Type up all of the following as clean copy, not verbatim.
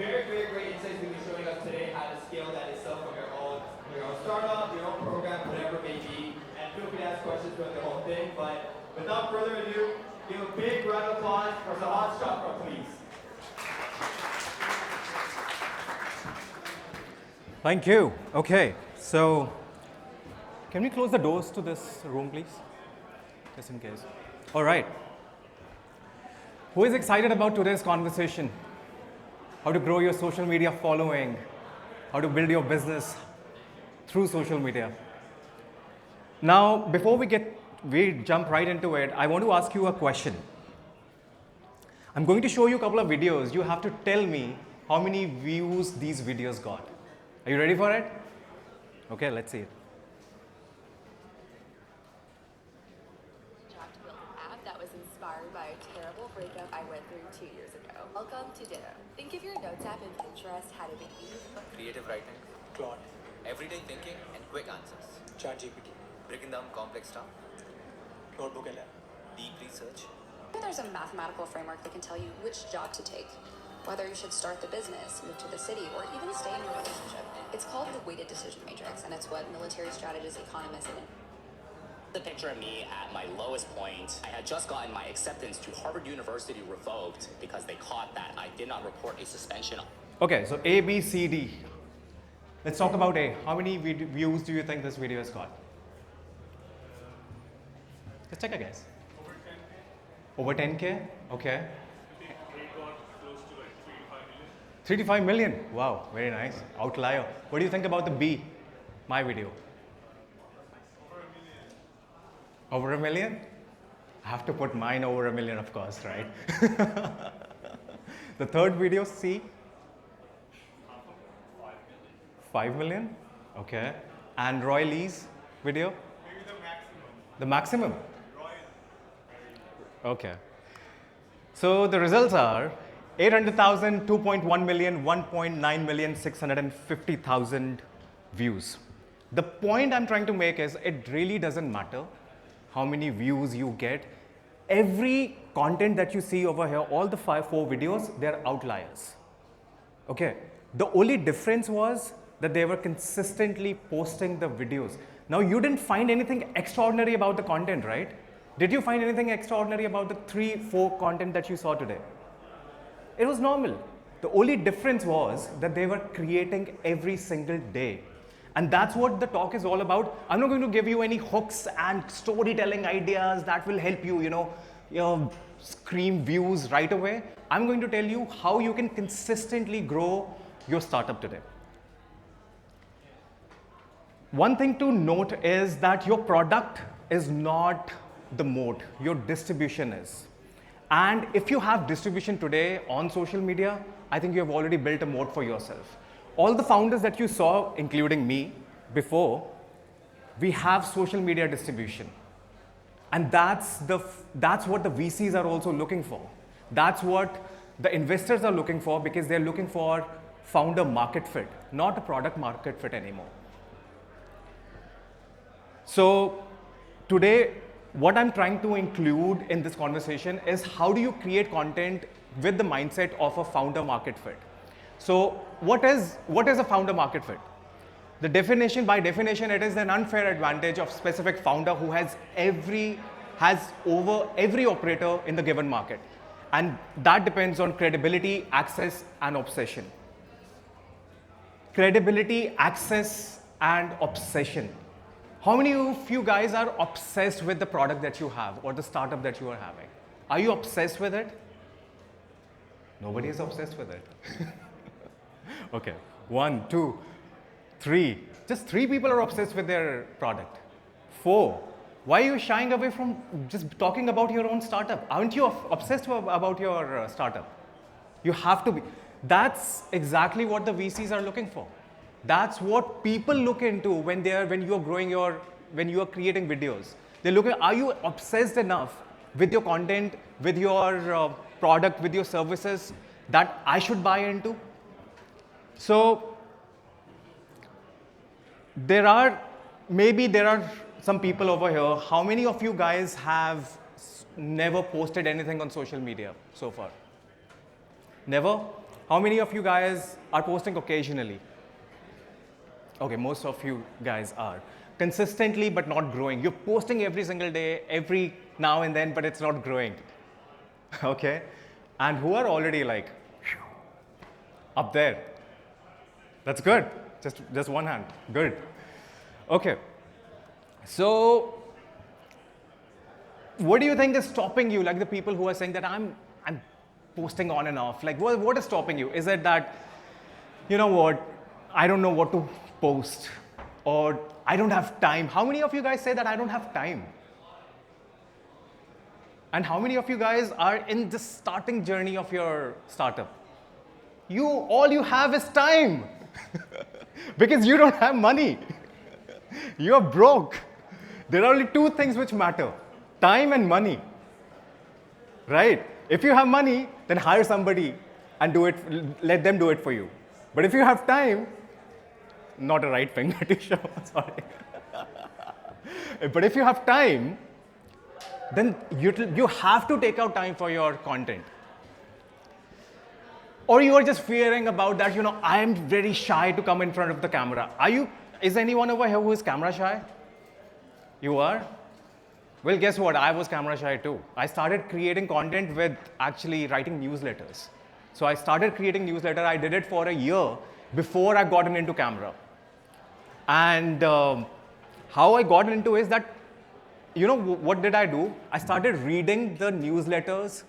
very, very great insights we'll be showing us today, how to scale that itself from your own startup, your own program, whatever it may be. And feel free to ask questions throughout the whole thing. But without further ado, give a big round of applause for Sahas Chopra, please. Thank you. Okay, so can we close the doors to this room, please? Just in case. All right. Who is excited about today's conversation? How to grow your social media following, how to build your business through social media. Now, before we jump right into it, I want to ask you a question. I'm going to show you a couple of videos. You have to tell me how many views these videos got. Are you ready for it? Okay, let's see it. Job to build an app that was inspired by a terrible breakup I went through 2 years ago. Welcome to Ditto. Think if your notes app in Pinterest had a baby. Creative writing, Claude, everyday thinking, and quick answers. ChatGPT, Breaking down complex stuff, Notebook LM. deep research. There's a mathematical framework that can tell you which job to take, whether you should start the business, move to the city, or even stay in your relationship. It's called the weighted decision matrix, and it's what military strategists, economists, and The picture of me at my lowest point. I had just gotten my acceptance to Harvard University revoked because they caught that I did not report a suspension. Okay, so A, B, C, D. Let's talk about A. How many views do you think this video has got? Let's take a guess. Over 10K? Okay. 3 to 5 million. Wow, very nice. Outlier. What do you think about the B, my video? Over a million? I have to put mine over a million, of course, right? The third video, C? 5 million? Okay. And Roy Lee's video? Maybe The maximum? Okay. So the results are 800,000, 2.1 million, 1.9 million, 650,000 views. The point I'm trying to make is it really doesn't matter how many views you get. Every content that you see over here, all the four videos, they're outliers. Okay. The only difference was that they were consistently posting the videos. Now, you didn't find anything extraordinary about the content, right? Did you find anything extraordinary about the 3-4 content that you saw today? It was normal. The only difference was that they were creating every single day. And that's what the talk is all about. I'm not going to give you any hooks and storytelling ideas that will help you, scream views right away. I'm going to tell you how you can consistently grow your startup today. One thing to note is that your product is not the moat, your distribution is. And if you have distribution today on social media, I think you have already built a moat for yourself. All the founders that you saw, including me, before, we have social media distribution. And that's what the VCs are also looking for. That's what the investors are looking for, because they're looking for founder market fit, not a product market fit anymore. So today, what I'm trying to include in this conversation is how do you create content with the mindset of a founder market fit. So what is a founder market fit? By definition, it is an unfair advantage of specific founder who has over every operator in the given market. And that depends on credibility, access, and obsession. Credibility, access, and obsession. How many of you guys are obsessed with the product that you have or the startup that you are having? Are you obsessed with it? Nobody is obsessed with it. Okay, 1, 2, 3. Just 3 people are obsessed with their product. 4. Why are you shying away from just talking about your own startup? Aren't you obsessed about your startup? You have to be. That's exactly what the VCs are looking for. That's what people look into when you are creating videos. They look at, are you obsessed enough with your content, with your product, with your services that I should buy into? So there are some people over here. How many of you guys have never posted anything on social media so far? Never? How many of you guys are posting occasionally? Okay, most of you guys are. Consistently but not growing. You're posting every single day, every now and then, but it's not growing. Okay? And who are already like up there? That's good. Just one hand. Good. Okay. So, what do you think is stopping you? Like the people who are saying that I'm posting on and off. Like, what is stopping you? Is it that, you know what, I don't know what to post, or I don't have time? How many of you guys say that I don't have time? And how many of you guys are in the starting journey of your startup? All you have is time. Because you don't have money. You're broke. There are only two things which matter: time and money. Right? If you have money, then hire somebody and let them do it for you. But if you have time, not a right finger to show, sorry. But if you have time, then you have to take out time for your content. Or you are just fearing about that, I am very shy to come in front of the camera. Is anyone over here who is camera shy? You are? Well, guess what? I was camera shy too. I started creating content with actually writing newsletters. So I started creating newsletter. I did it for a year before I got into camera. And how I got into is that, what did I do? I started reading the newsletters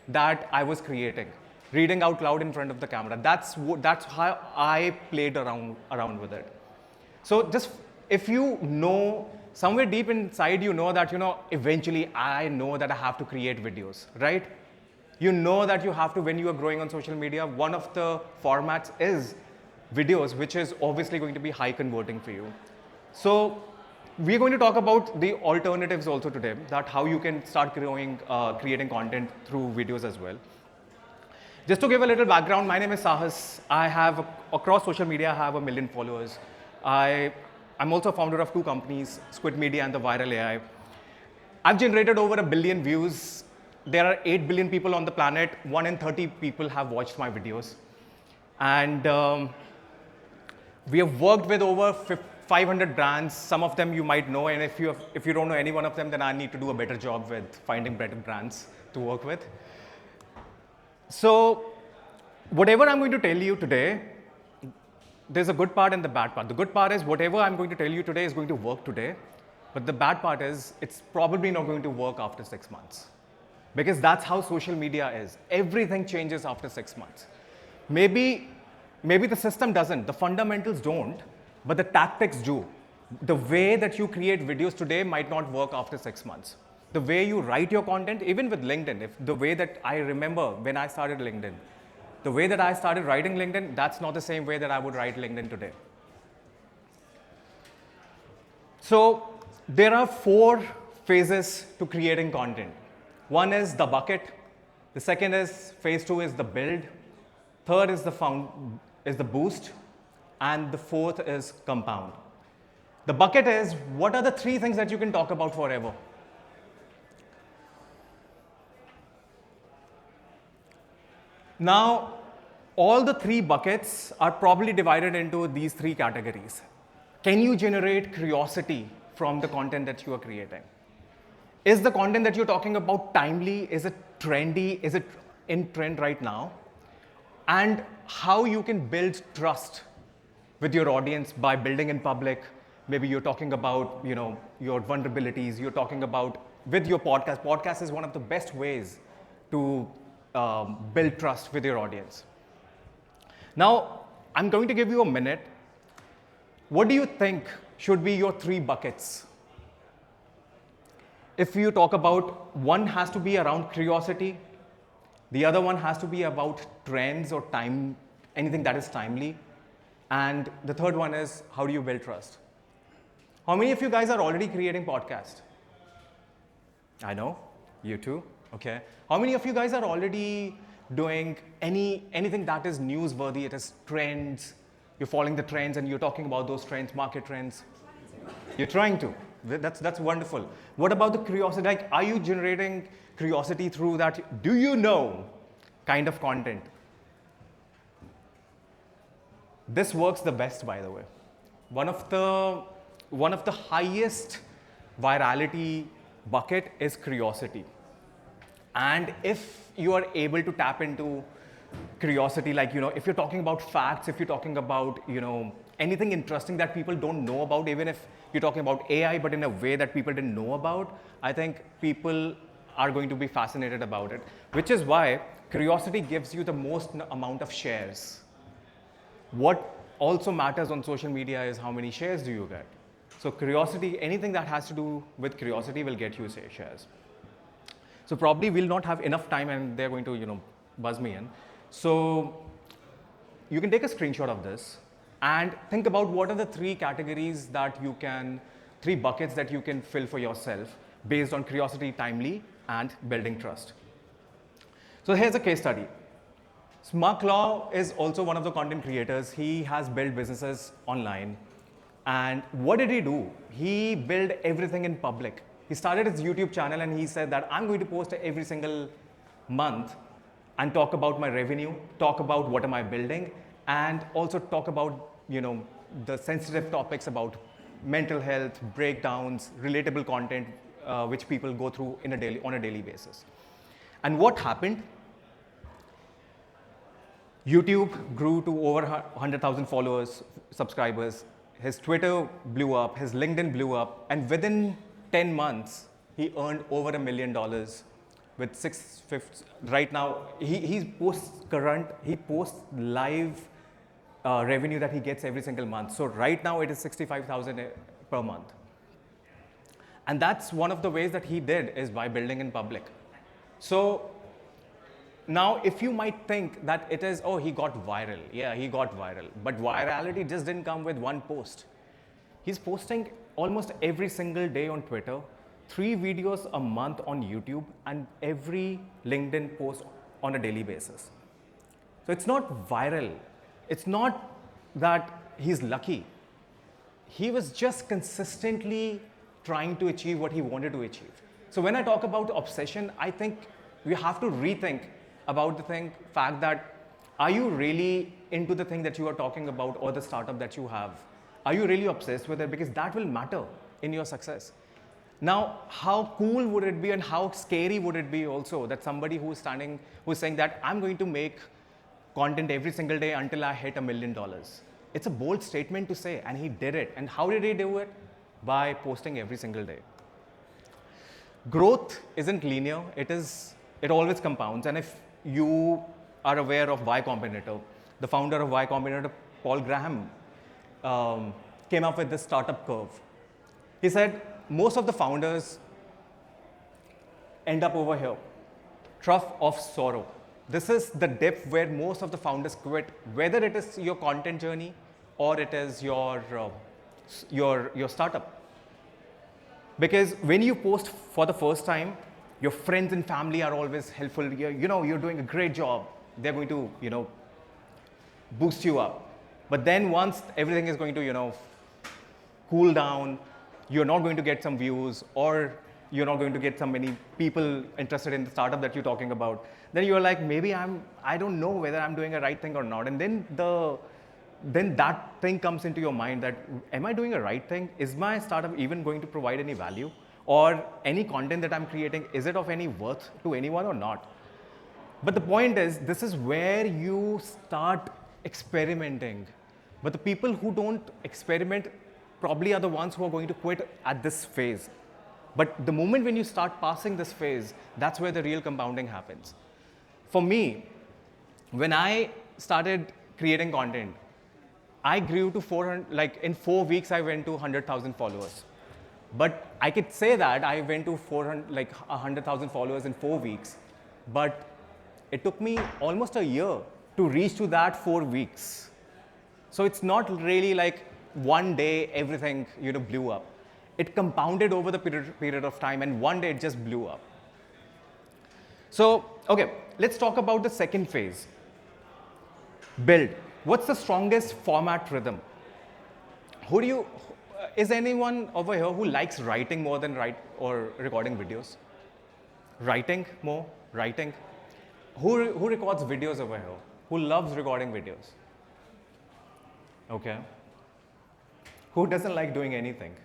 that I was creating, reading out loud in front of the camera. That's how I played around with it. So just if you know, somewhere deep inside you know that, eventually I know that I have to create videos, right? You know that you have to, when you are growing on social media, one of the formats is videos, which is obviously going to be high converting for you. So we're going to talk about the alternatives also today, that how you can start creating content through videos as well. Just to give a little background, my name is Sahas. Across social media, I have 1 million followers. I'm also founder of 2 companies, Squid Media and the Viral AI. I've generated over 1 billion views. There are 8 billion people on the planet. 1 in 30 people have watched my videos. And we have worked with over 500 brands. Some of them you might know, and if you don't know any one of them, then I need to do a better job with finding better brands to work with. So whatever I'm going to tell you today, there's a good part and the bad part. The good part is whatever I'm going to tell you today is going to work today. But the bad part is it's probably not going to work after 6 months. Because that's how social media is. Everything changes after 6 months. Maybe the system doesn't, the fundamentals don't, but the tactics do. The way that you create videos today might not work after 6 months. The way you write your content, even with LinkedIn, the way that I remember when I started LinkedIn, the way that I started writing LinkedIn, that's not the same way that I would write LinkedIn today. So there are 4 phases to creating content. One is the bucket. The second is phase 2 is the build. Third is the boost. And the fourth is compound. The bucket is, what are the 3 things that you can talk about forever? Now, all the 3 buckets are probably divided into these 3 categories. Can you generate curiosity from the content that you are creating? Is the content that you're talking about timely? Is it trendy? Is it in trend right now? And how you can build trust with your audience by building in public. Maybe you're talking about, your vulnerabilities. You're talking about with your podcast. Podcast is one of the best ways to build trust with your audience. Now, I'm going to give you a minute. What do you think should be your 3 buckets? If you talk about, one has to be around curiosity, the other one has to be about trends or time, anything that is timely, and the third one is, how do you build trust? How many of you guys are already creating podcasts? I know, you too, okay. How many of you guys are already doing anything that is newsworthy? It is trends, you're following the trends and you're talking about those trends, market trends. You're trying to. That's wonderful. What about the curiosity? Like, are you generating curiosity through that do you know kind of content? This works the best, by the way. One of the highest virality bucket is curiosity. And if you are able to tap into curiosity, like, if you're talking about facts, if you're talking about, anything interesting that people don't know about, even if you're talking about AI, but in a way that people didn't know about, I think people are going to be fascinated about it, which is why curiosity gives you the most amount of shares. What also matters on social media is how many shares do you get. So curiosity, anything that has to do with curiosity will get you shares. So probably we'll not have enough time and they're going to, buzz me in. So you can take a screenshot of this and think about what are the three categories that you can, three buckets that you can fill for yourself based on curiosity, timely, and building trust. So here's a case study. Mark Law is also one of the content creators. He has built businesses online. And what did he do? He built everything in public. He started his YouTube channel and he said that I'm going to post every single month and talk about my revenue, talk about what am I building, and also talk about, the sensitive topics about mental health, breakdowns, relatable content, which people go through on a daily basis. And what happened? YouTube grew to over 100,000 followers, subscribers. His Twitter blew up, his LinkedIn blew up, and within 10 months, he earned over $1 million with 6/5. Right now, he posts live revenue that he gets every single month. So right now, it is 65,000 per month. And that's one of the ways that he did is by building in public. So now, if you might think that it is, oh, he got viral. Yeah, he got viral. But virality just didn't come with one post. He's posting almost every single day on Twitter, 3 videos a month on YouTube, and every LinkedIn post on a daily basis. So it's not viral. It's not that he's lucky. He was just consistently trying to achieve what he wanted to achieve. So when I talk about obsession, I think we have to rethink about the fact that are you really into the thing that you are talking about or the startup that you have? Are you really obsessed with it? Because that will matter in your success. Now, how cool would it be and how scary would it be also that somebody who's saying that I'm going to make content every single day until I hit $1 million. It's a bold statement to say, and he did it. And how did he do it? By posting every single day. Growth isn't linear. It always compounds. And if you are aware of Y Combinator, the founder of Y Combinator, Paul Graham, came up with this startup curve. He said, most of the founders end up over here, trough of sorrow. This is the dip where most of the founders quit, whether it is your content journey or it is your startup. Because when you post for the first time, your friends and family are always helpful. You're doing a great job. They're going to, boost you up. But then once everything is going to, cool down, you're not going to get some views or you're not going to get so many people interested in the startup that you're talking about. Then you're like, maybe I don't know whether I'm doing a right thing or not. And then that thing comes into your mind that, am I doing a right thing? Is my startup even going to provide any value? Or any content that I'm creating, is it of any worth to anyone or not? But the point is, this is where you start experimenting. But the people who don't experiment probably are the ones who are going to quit at this phase. But the moment when you start passing this phase, that's where the real compounding happens. For me, when I started creating content, I grew to 400, in 4 weeks, I went to 100,000 followers. But I could say that I went to 100,000 followers in 4 weeks. But it took me almost a year to reach to that 4 weeks. So it's not really like one day everything blew up. It compounded over the period of time, and one day it just blew up. So, okay, let's talk about the second phase. Build. What's the strongest format rhythm? Is anyone over here who likes writing more than recording videos? Writing more? Writing? Who records videos over here? Who loves recording videos? Okay. Who doesn't like doing anything?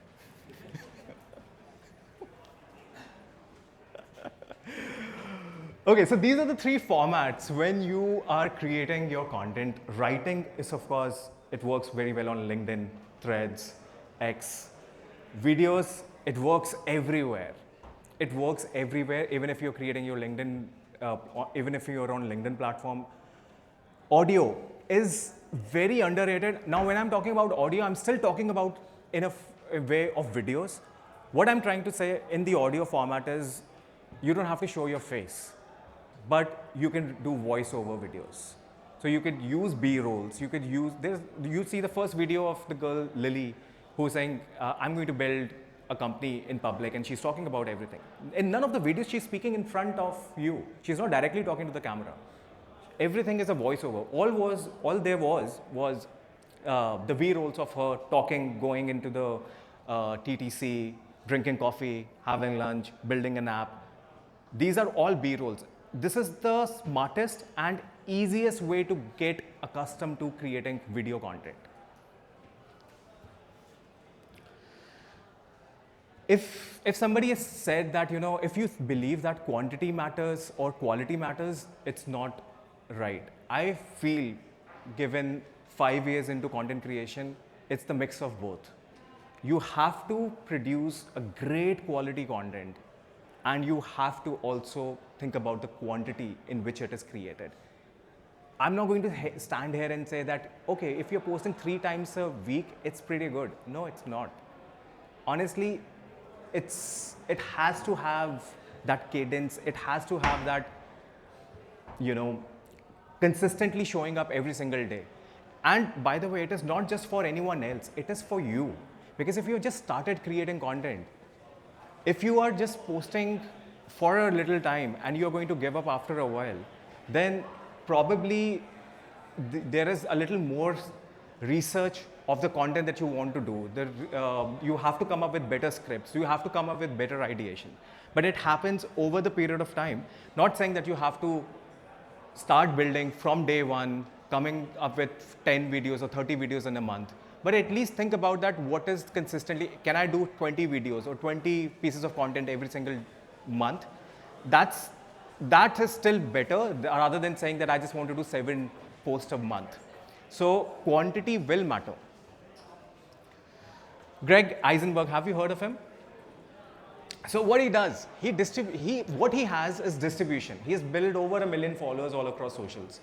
Okay, so these are the three formats when you are creating your content. Writing is, of course, it works very well on LinkedIn, Threads, X. Videos, it works everywhere. It works everywhere, even if you're creating your LinkedIn, even if you're on LinkedIn platform. Audio is very underrated. Now, when I'm talking about audio, I'm still talking about in a way of videos. What I'm trying to say in the audio format is you don't have to show your face, but you can do voiceover videos. So you could use B-rolls. You could use, you see the first video of the girl, Lily, who's saying, I'm going to build a company in public, and she's talking about everything. In none of the videos, she's speaking in front of you. She's not directly talking to the camera. Everything is a voiceover. All there was the B-rolls of her talking, going into the TTC, drinking coffee, having lunch, building an app. These are all B-rolls. This is the smartest and easiest way to get accustomed to creating video content. If somebody has said that, if you believe that quantity matters or quality matters, it's not right. I feel, given 5 years into content creation, it's the mix of both. You have to produce a great quality content, and you have to also think about the quantity in which it is created. I'm not going to stand here and say that, okay, if you're posting 3 times a week, it's pretty good. No, it's not. Honestly, it has to have that cadence. It has to have that, consistently showing up every single day. And by the way, it is not just for anyone else. It is for you. Because if you just started creating content, if you are just posting for a little time and you're going to give up after a while, then probably there is a little more research of the content that you want to do. You have to come up with better scripts. You have to come up with better ideation. But it happens over the period of time. Not saying that you have to start building from day one, coming up with 10 videos or 30 videos in a month. But at least think about that. What is consistently, can I do 20 videos or 20 pieces of content every single month? That is still better rather than saying that I just want to do 7 posts a month. So quantity will matter. Greg Eisenberg, have you heard of him? So what he does, what he has is distribution. He has built over 1 million followers all across socials.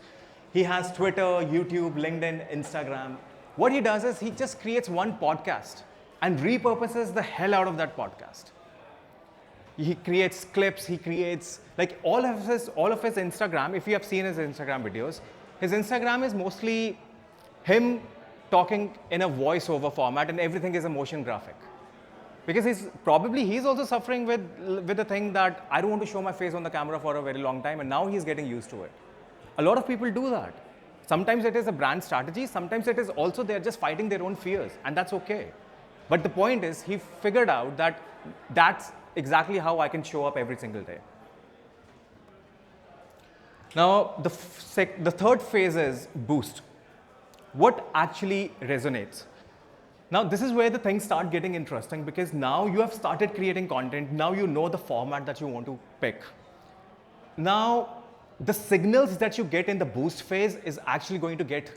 He has Twitter, YouTube, LinkedIn, Instagram. What he does is he just creates one podcast and repurposes the hell out of that podcast. He creates clips, he creates, like all of his Instagram, if you have seen his Instagram videos, his Instagram is mostly him talking in a voiceover format, and everything is a motion graphic. Because he's also suffering with the thing that I don't want to show my face on the camera for a very long time, and now he's getting used to it. A lot of people do that. Sometimes it is a brand strategy, sometimes it is also they're just fighting their own fears, and that's okay. But the point is, he figured out that that's exactly how I can show up every single day. Now, the third phase is boost. What actually resonates? Now, this is where the things start getting interesting, because now you have started creating content. Now you know the format that you want to pick. Now, the signals that you get in the boost phase is actually going to get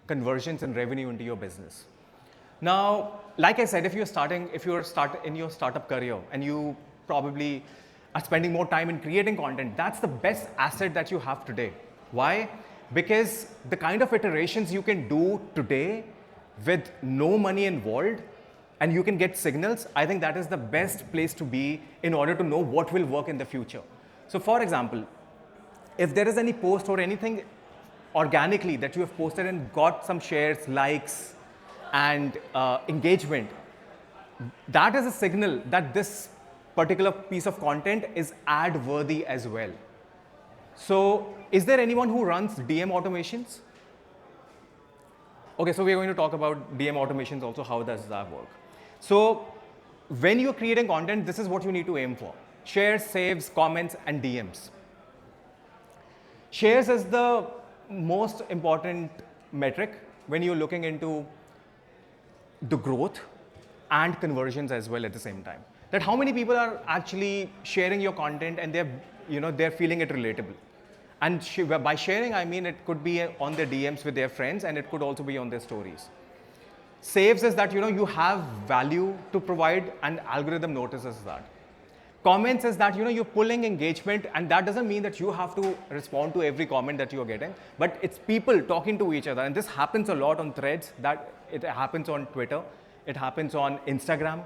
conversions and revenue into your business. Now, like I said, if you're in your startup career and you probably are spending more time in creating content, that's the best asset that you have today. Why? Because the kind of iterations you can do today with no money involved, and you can get signals, I think that is the best place to be in order to know what will work in the future. So for example, if there is any post or anything organically that you have posted and got some shares, likes, and engagement, that is a signal that this particular piece of content is ad worthy as well. So is there anyone who runs DM automations? Okay, so we're going to talk about DM automations also. How does that work? So when you're creating content, this is what you need to aim for: shares, saves, comments, and DMs. Shares is the most important metric when you're looking into the growth and conversions as well at the same time. That how many people are actually sharing your content and they're feeling it relatable. And by sharing, I mean it could be on their DMs with their friends, and it could also be on their stories. Saves is that you have value to provide, and algorithm notices that. Comments is that you're pulling engagement, and that doesn't mean that you have to respond to every comment that you're getting, but it's people talking to each other, and this happens a lot on threads, that it happens on Twitter, it happens on Instagram.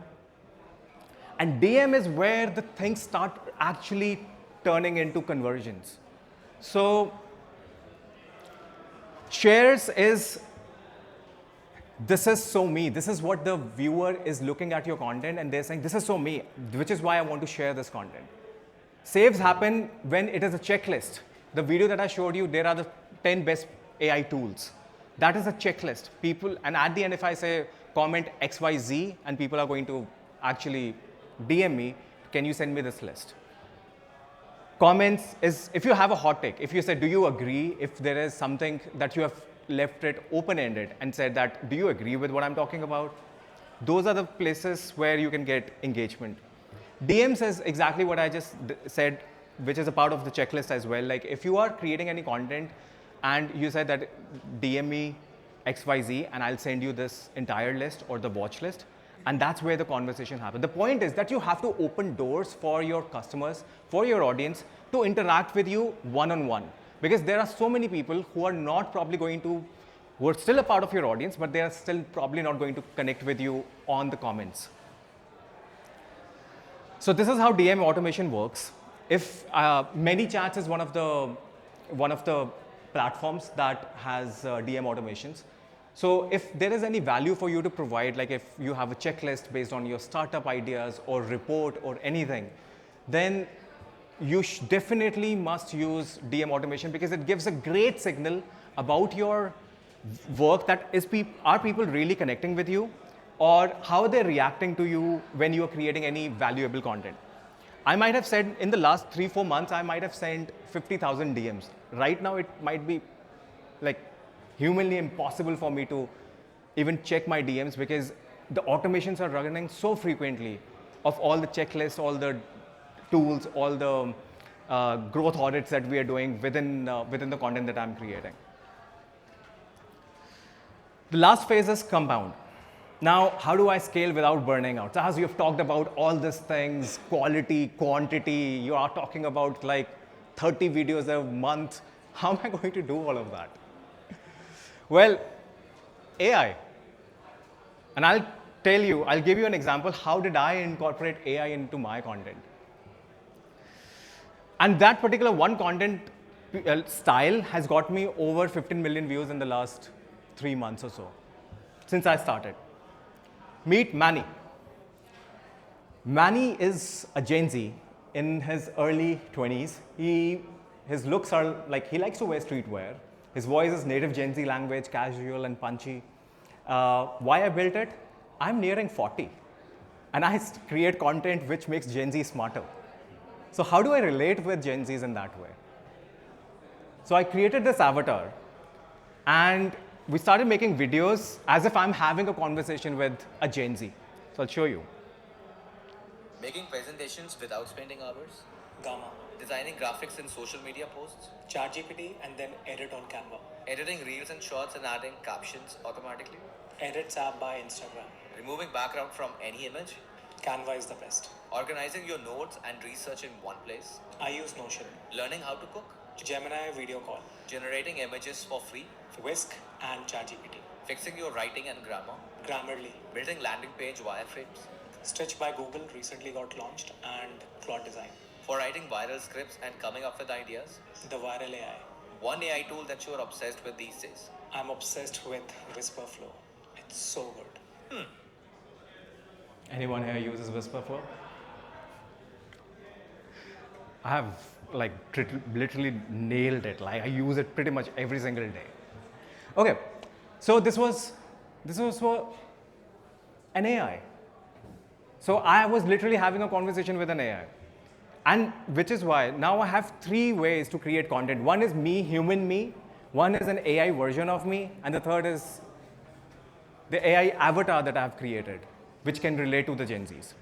And DM is where the things start actually turning into conversions. So shares is, this is so me. This is what the viewer is looking at your content and they're saying, this is so me, which is why I want to share this content. Saves happen when it is a checklist. The video that I showed you, there are the 10 best AI tools. That is a checklist. People, and at the end, if I say comment XYZ and people are going to actually DM me, can you send me this list? Comments is if you have a hot take, if you say, do you agree, if there is something that you have left it open-ended and said that, do you agree with what I'm talking about? Those are the places where you can get engagement. DMs is exactly what I just said, which is a part of the checklist as well. Like if you are creating any content and you said that DM me XYZ and I'll send you this entire list or the watch list, and that's where the conversation happens. The point is that you have to open doors for your customers, for your audience to interact with you one-on-one. Because there are so many people who are not probably going to, who are still a part of your audience, but they are still probably not going to connect with you on the comments. So this is how DM automation works. If ManyChats is one of the platforms that has DM automations. So if there is any value for you to provide, like if you have a checklist based on your startup ideas or report or anything, then you definitely must use DM automation because it gives a great signal about your work, that is are people really connecting with you, or how they're reacting to you when you are creating any valuable content. I might have said in the last 3-4 months, I might have sent 50,000 DMs. Right now, it might be like humanly impossible for me to even check my DMs because the automations are running so frequently of all the checklists, all the tools, all the growth audits that we are doing within the content that I'm creating. The last phase is compound. Now, how do I scale without burning out? So as you've talked about all these things, quality, quantity, you are talking about like 30 videos a month. How am I going to do all of that? Well, AI. And I'll give you an example. How did I incorporate AI into my content? And that particular one content style has got me over 15 million views in the last 3 months or so, since I started. Meet Manny. Manny is a Gen Z in his early 20s. His looks are like, he likes to wear streetwear. His voice is native Gen Z language, casual and punchy. Why I built it? I'm nearing 40. And I create content which makes Gen Z smarter. So how do I relate with Gen Zs in that way? So I created this avatar. And we started making videos as if I'm having a conversation with a Gen Z. So I'll show you. Making presentations without spending hours. Gamma, Designing graphics in social media posts. ChatGPT, and then edit on Canva. Editing reels and shorts and adding captions automatically. Edits app by Instagram. Removing background from any image. Canva is the best. Organizing your notes and research in one place. I use Notion. Learning how to cook. Gemini video call. Generating images for free. Whisk and ChatGPT. Fixing your writing and grammar. Grammarly. Building landing page wireframes. Stitch by Google recently got launched, and Claude Design. For writing viral scripts and coming up with ideas. The Viral AI. One AI tool that you are obsessed with these days. I'm obsessed with Whisperflow. It's so good. Anyone here uses Whisperflow? I have like literally nailed it. Like I use it pretty much every single day. Okay, so this was for an AI. So I was literally having a conversation with an AI. And which is why now I have 3 ways to create content. One is me, human me. One is an AI version of me. And the third is the AI avatar that I've created, which can relate to the Gen Zs.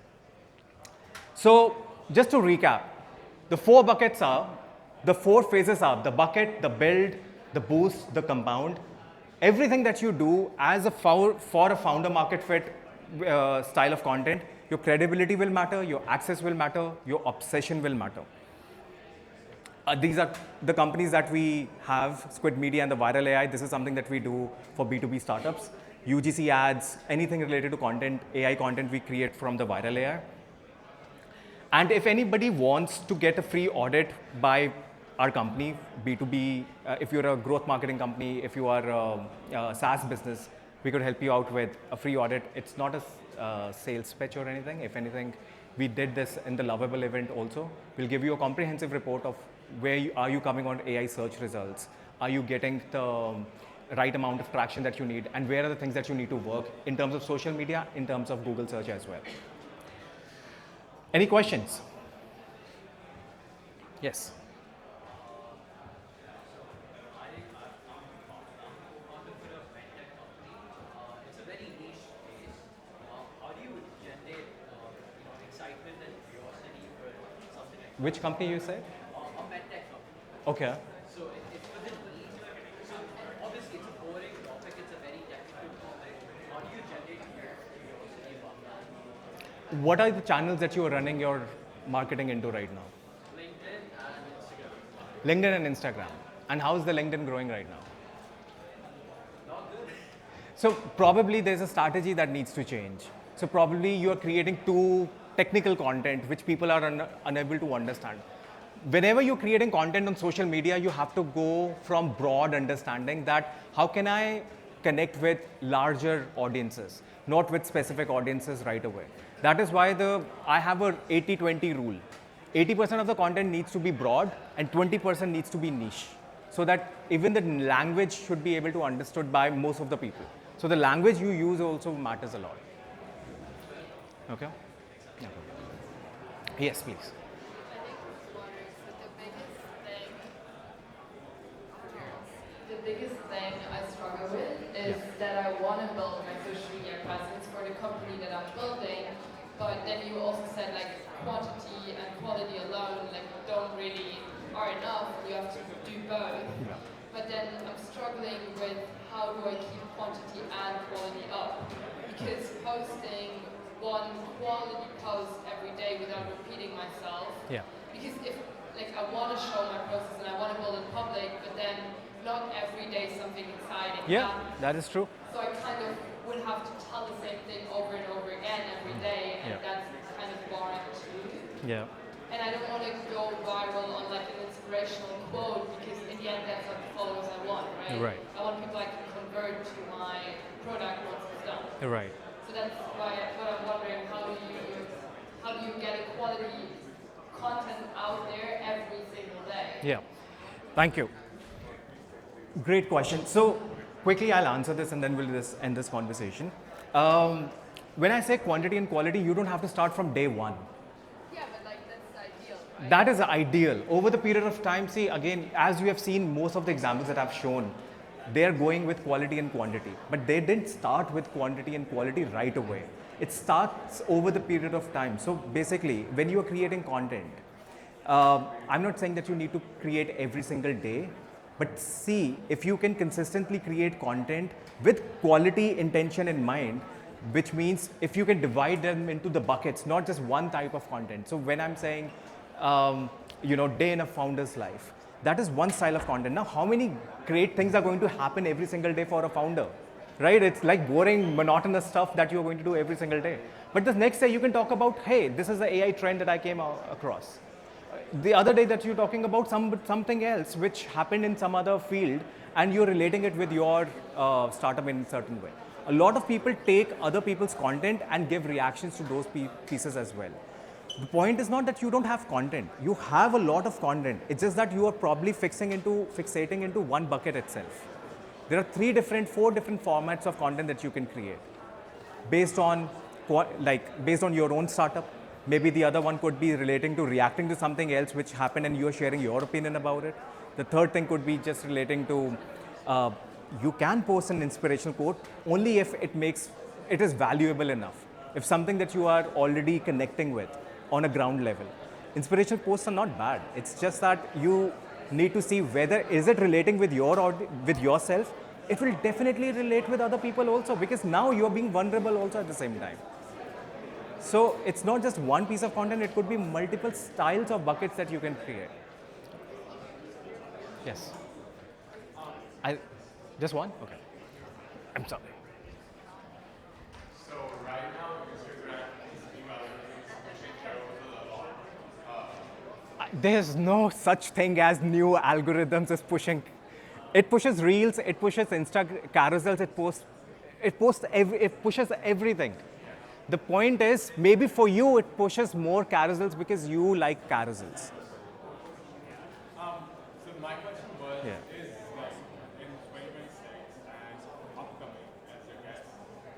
So just to recap, the four buckets are, the four phases are the bucket, the build, the boost, the compound. Everything that you do as a for a founder market fit style of content, your credibility will matter, your access will matter, your obsession will matter. These are the companies that we have, Squid Media and the Viral AI. This is something that we do for B2B startups. UGC ads, anything related to content, AI content we create from the Viral AI. And if anybody wants to get a free audit by our company, B2B, if you're a growth marketing company, if you are a SaaS business, we could help you out with a free audit. It's not a sales pitch or anything. If anything, we did this in the Lovable event also. We'll give you a comprehensive report of where are you coming on AI search results? Are you getting the right amount of traction that you need? And where are the things that you need to work in terms of social media, in terms of Google search as well? Any questions? Yes. It's a very niche space. How do you generate excitement and curiosity for something like Which company you said? a medtech company? Okay. So it's within niche. So obviously it's a boring topic. It's a very technical topic. How do you generate curiosity about that? What are the channels that you are running your marketing into right now? LinkedIn and Instagram. LinkedIn and Instagram. And how is the LinkedIn growing right now? Not good. So probably there's a strategy that needs to change. So probably you are creating too technical content which people are unable to understand. Whenever you're creating content on social media, you have to go from broad understanding that how can I connect with larger audiences, not with specific audiences right away. That is why I have a 80-20 rule. 80% of the content needs to be broad and 20% needs to be niche, so that even the language should be able to understood by most of the people. So the language you use also matters a lot. Okay? Yeah. Yes, please. I think one is that the biggest thing I struggle with is that I want to build my social media presence for the company that I'm building, but then you also said like quantity and quality alone like don't really are enough. You have to do both. Yeah. But then I'm struggling with how do I keep quantity and quality up? Because posting one quality post every day without repeating myself. Yeah. Because if like I want to show my process and I want to build it public, but then not every day something exciting Yeah, happens. that is true. So I kind of would have to tell the same thing over and over again every day, and Yeah. that's kind of boring too. Yeah. And I don't want to go viral on like an inspirational quote because in the end that's what the followers I want, right? Right. I want people I can convert to my product once it's done. Right. So that's why what I'm wondering, how do you get a quality content out there every single day? Yeah. Thank you. Great question. So quickly I'll answer this and then we'll just end this conversation. When I say quantity and quality, you don't have to start from day one. Yeah, but like that's ideal, right? That is ideal. Over the period of time, see again, as you have seen most of the examples that I've shown, they are going with quality and quantity. But they didn't start with quantity and quality right away. It starts over the period of time. So basically, when you are creating content, I'm not saying that you need to create every single day, but see if you can consistently create content with quality intention in mind, which means if you can divide them into the buckets, not just one type of content. So when I'm saying, day in a founder's life, that is one style of content. Now, how many great things are going to happen every single day for a founder, right? It's like boring, monotonous stuff that you're going to do every single day. But the next day you can talk about, hey, this is the AI trend that I came across. The other day that you're talking about something else which happened in some other field and you're relating it with your startup in a certain way. A lot of people take other people's content and give reactions to those pieces as well. The point is not that you don't have content. You have a lot of content. It's just that you are probably fixating into one bucket itself. There are 4 different formats of content that you can create based on your own startup. Maybe the other one could be relating to reacting to something else which happened and you're sharing your opinion about it. The third thing could be just relating to you can post an inspirational quote only if it is valuable enough. If something that you are already connecting with on a ground level. Inspirational posts are not bad. It's just that you need to see whether is it relating with with yourself. It will definitely relate with other people also, because now you're being vulnerable also at the same time. So it's not just one piece of content, it could be multiple styles of buckets that you can create. Yes. I just one? Okay. I'm sorry. So right now, Instagram is pushing carousel a lot. There's no such thing as new algorithms is pushing. It pushes reels, it pushes Instagram carousels, it pushes everything. The point is, maybe for you it pushes more carousels because you like carousels. So my question was, Yeah. is like in 2026 and upcoming as your guest,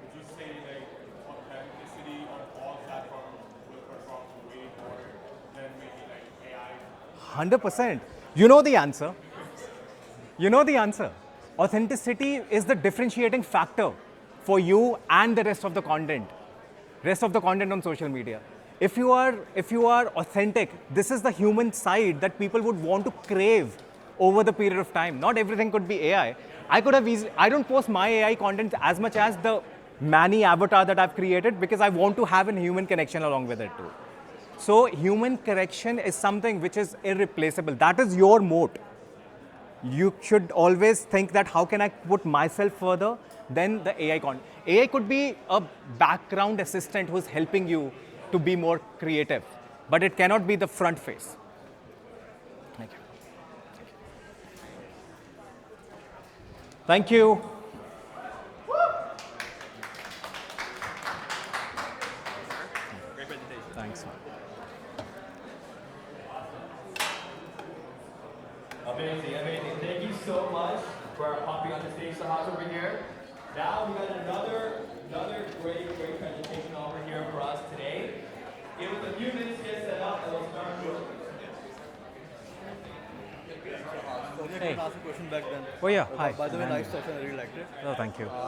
would you say like authenticity on all platforms will perform way more than maybe like AI? 100%. You know the answer. You know the answer. Authenticity is the differentiating factor for you and the rest of the content. Rest of the content on social media. If you are authentic, this is the human side that people would want to crave over the period of time. Not everything could be AI. I don't post my AI content as much as the Manny avatar that I've created, because I want to have a human connection along with it too. So human connection is something which is irreplaceable. That is your moat. You should always think that how can I put myself further than the AI content. AI could be a background assistant who's helping you to be more creative, but it cannot be the front face. Thank you. Thank you. Great presentation. Thanks. Amazing, amazing. Thank you so much for hopping on the stage, Sahas over here. Now we got another great presentation over here for us today. Give us a few minutes to get set up and we'll start shortly. Hey. I asked a question back then. Oh yeah, hi. By the way, nice session. I really liked it. Oh, thank you.